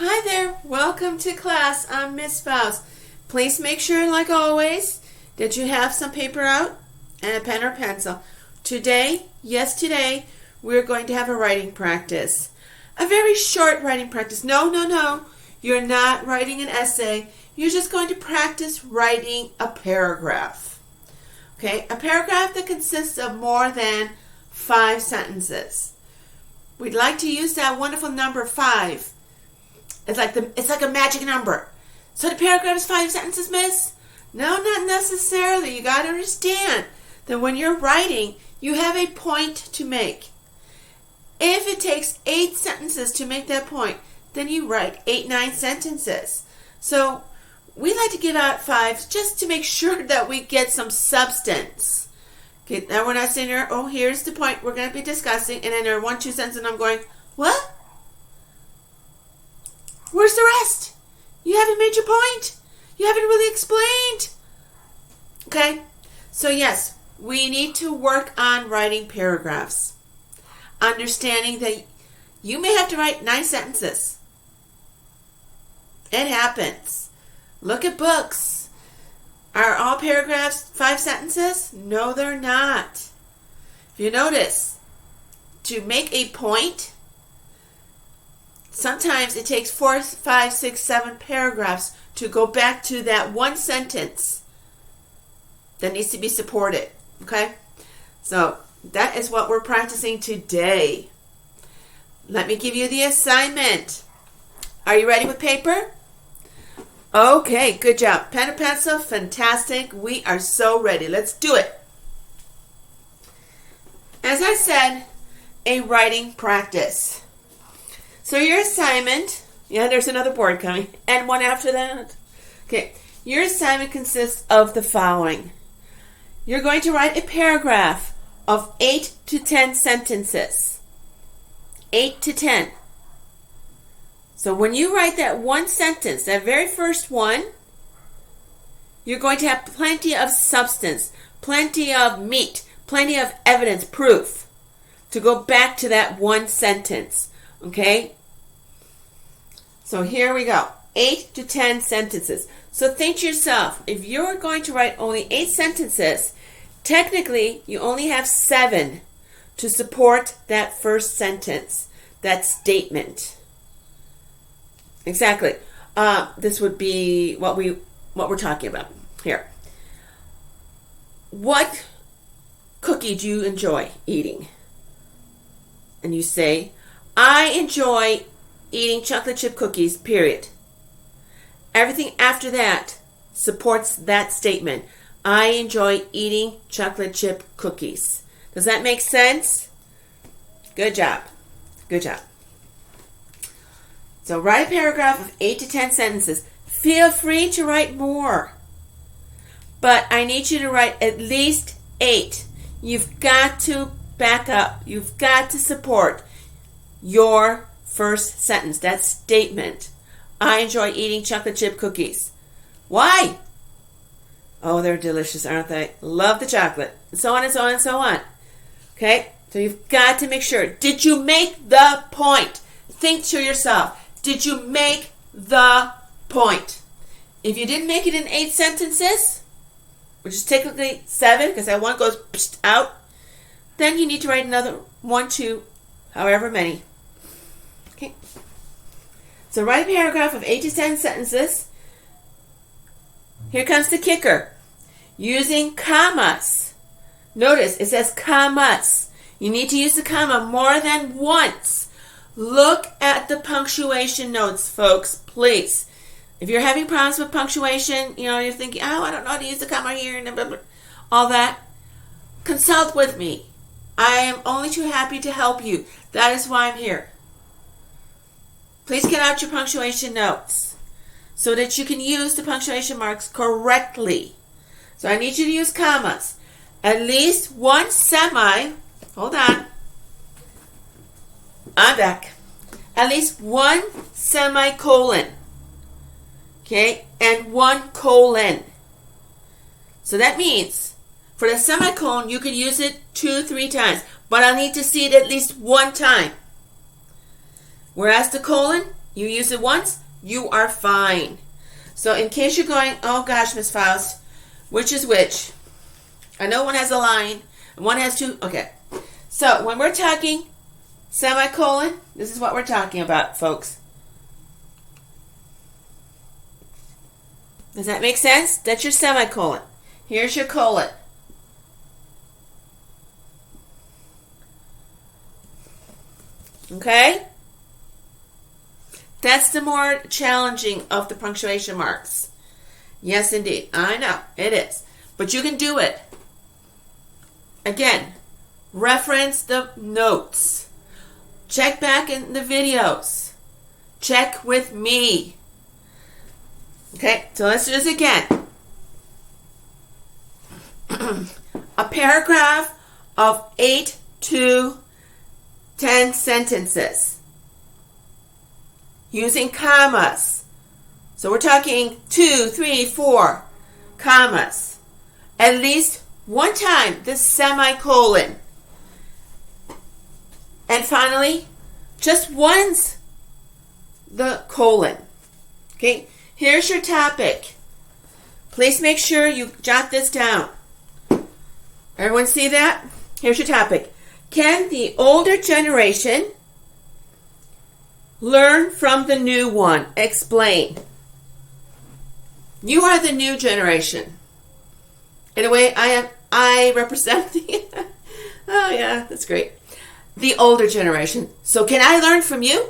Hi there, welcome to class. I'm Miss Faust. Please make sure, like always, that you have some paper out and a pen or pencil. Today, we're going to have a writing practice. A very short writing practice. No. You're not writing an essay. You're just going to practice writing a paragraph. Okay, a paragraph that consists of more than 5 sentences. We'd like to use that wonderful number 5. It's like a magic number. So the paragraph is 5 sentences, miss? No, not necessarily. You got to understand that when you're writing, you have a point to make. If it takes 8 sentences to make that point, then you write 8-9 sentences. So we like to give out 5 just to make sure that we get some substance. Okay, now we're not saying, here's the point we're going to be discussing, and then there are 1-2 sentences, and I'm going, what? Where's the rest? You haven't made your point. You haven't really explained. Okay? So yes, we need to work on writing paragraphs. Understanding that you may have to write 9 sentences. It happens. Look at books. Are all paragraphs 5 sentences? No, they're not. If you notice, to make a point, sometimes it takes 4, 5, 6, 7 paragraphs to go back to that one sentence that needs to be supported. Okay? So that is what we're practicing today. Let me give you the assignment. Are you ready with paper? Okay, good job. Pen and pencil, fantastic. We are so ready. Let's do it. As I said, a writing practice. So your assignment, there's another board coming, and one after that. Okay, your assignment consists of the following. You're going to write a paragraph of 8 to 10 sentences. 8 to 10. So when you write that one sentence, that very first one, you're going to have plenty of substance, plenty of meat, plenty of evidence, proof, to go back to that one sentence. Okay? So here we go. 8 to 10 sentences. So think to yourself, if you're going to write only 8 sentences, technically you only have 7 to support that first sentence, that statement. Exactly. This would be what we're talking about here. What cookie do you enjoy eating? And you say, I enjoy eating chocolate chip cookies, period. Everything after that supports that statement. I enjoy eating chocolate chip cookies. Does that make sense? Good job. Good job. So write a paragraph of 8 to 10 sentences. Feel free to write more. But I need you to write at least 8. You've got to back up. You've got to support your first sentence, that statement. I enjoy eating chocolate chip cookies. Why? Oh, they're delicious, aren't they? Love the chocolate. And so on and so on and so on. Okay? So you've got to make sure. Did you make the point? Think to yourself. Did you make the point? If you didn't make it in 8 sentences, which is technically 7, because that one goes out, then you need to write another 1, 2, however many. Okay. So write a paragraph of 8 to 10 sentences. Here comes the kicker. Using commas. Notice it says commas. You need to use the comma more than once. Look at the punctuation notes, folks, please. If you're having problems with punctuation, you're thinking, I don't know how to use the comma here, and blah, blah, all that, consult with me. I am only too happy to help you. That is why I'm here. Please get out your punctuation notes so that you can use the punctuation marks correctly. So I need you to use commas. At least one semi, hold on, I'm back. At least one semicolon. Okay? And 1 colon. So that means for the semicolon, you could use it 2-3 times. But I'll need to see it at least 1 time. Whereas the colon, You use it once, you are fine. So in case you're going, oh gosh, Miss Faust, which is which? I know one has a line and one has two. Okay. So when we're talking semicolon, this is what we're talking about, folks. Does that make sense? That's your semicolon. Here's your colon. Okay? That's the more challenging of the punctuation marks. Yes, indeed. I know. It is. But you can do it. Again, reference the notes. Check back in the videos. Check with me. Okay, so let's do this again. A paragraph of 8 to 10 sentences using commas. So we're talking 2, 3, 4 commas. At least one time the semicolon. And finally, just once the colon. Okay, here's your topic. Please make sure you jot this down. Everyone see that? Here's your topic. Can the older generation learn from the new one? Explain. You are the new generation. In a way, I represent the oh yeah, that's great. The older generation. So can I learn from you?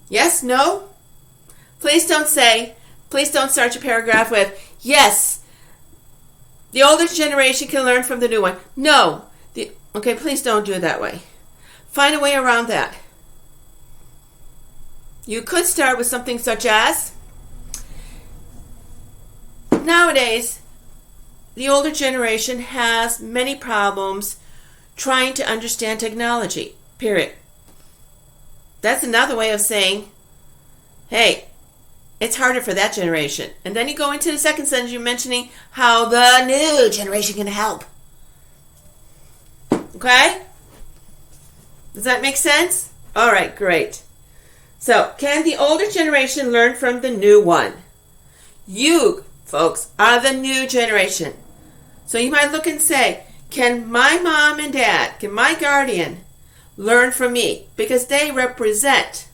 Yes? No? Please don't start your paragraph with, yes, the older generation can learn from the new one. No. Okay, please don't do it that way. Find a way around that. You could start with something such as, nowadays, the older generation has many problems trying to understand technology, period. That's another way of saying, hey, it's harder for that generation. And then you go into the second sentence, you're mentioning how the new generation can help. Okay? Does that make sense? All right, great. So, can the older generation learn from the new one? You, folks, are the new generation. So you might look and say, can my mom and dad, can my guardian learn from me? Because they represent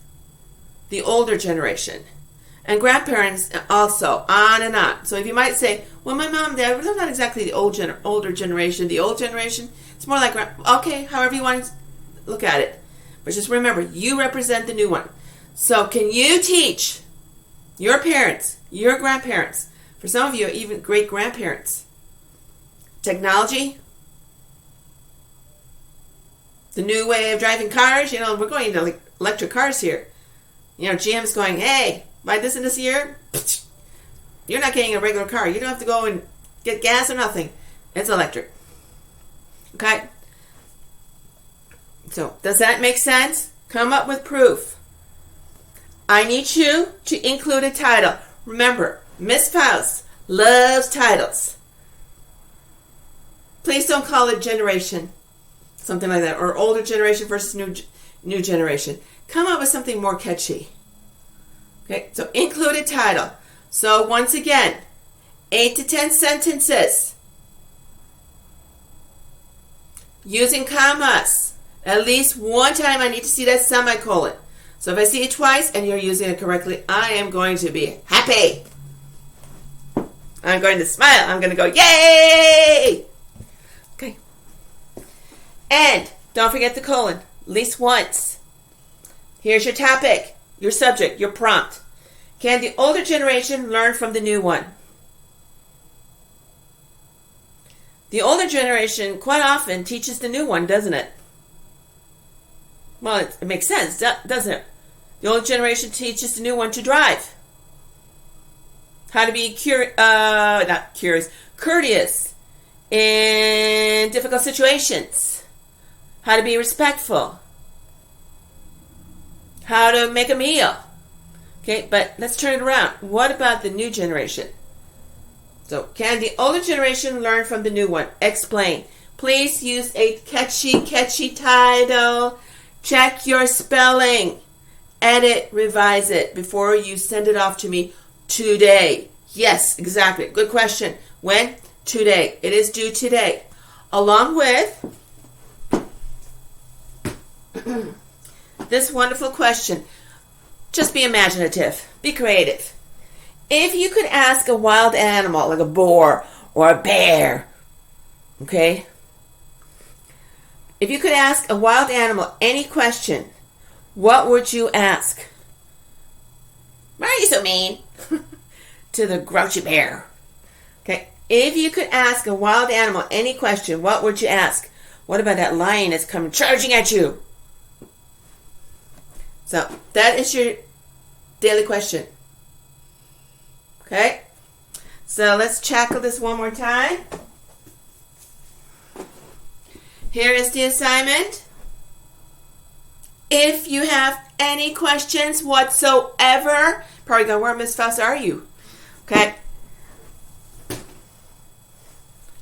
the older generation. And grandparents also, on and on. So if you might say, well, my mom and dad, they're not exactly the older generation. The old generation, it's more like, okay, however you want to look at it. But just remember, you represent the new one. So can you teach your parents, your grandparents, for some of you, even great-grandparents, technology, the new way of driving cars? You know, we're going into electric cars here. You know, GM's going, hey, by this and this year, you're not getting a regular car. You don't have to go and get gas or nothing. It's electric. Okay? So, does that make sense? Come up with proof. I need you to include a title. Remember, Miss Faust loves titles. Please don't call it generation, something like that, or older generation versus new generation. Come up with something more catchy. Okay, so include a title. So once again, 8 to 10 sentences. Using commas. At least one time I need to see that semicolon. So if I see it twice and you're using it correctly, I am going to be happy. I'm going to smile. I'm going to go, yay! Okay. And don't forget the colon. At least once. Here's your topic, your subject, your prompt. Can the older generation learn from the new one? The older generation quite often teaches the new one, doesn't it? Well, it makes sense, doesn't it? The older generation teaches the new one to drive. How to be courteous in difficult situations. How to be respectful. How to make a meal. Okay, but let's turn it around. What about the new generation? So, can the older generation learn from the new one? Explain. Please use a catchy title. Check your spelling. edit, revise it before you send it off to me today. Yes, exactly. Good question. When? Today. It is due today. Along with this wonderful question. Just be imaginative. Be creative. If you could ask a wild animal, like a boar or a bear, okay? If you could ask a wild animal any question, what would you ask? Why are you so mean? To the grouchy bear. Okay? If you could ask a wild animal any question, what would you ask? What about that lion that's coming charging at you? So, that is your daily question. Okay? So, let's tackle this one more time. Here is the assignment. If you have any questions whatsoever, probably going, where, Miss Faust, are you? Okay?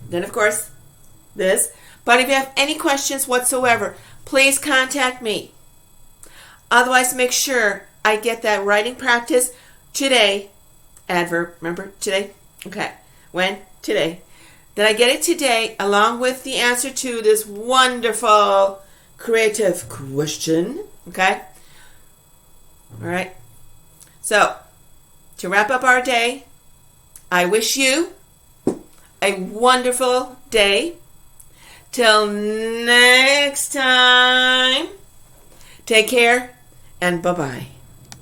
Then, of course, this. But if you have any questions whatsoever, please contact me. Otherwise, make sure I get that writing practice today. Adverb, remember? Today? Okay. When? Today. That I get it today along with the answer to this wonderful creative question. Okay? All right. So, to wrap up our day, I wish you a wonderful day. Till next time, take care and bye-bye.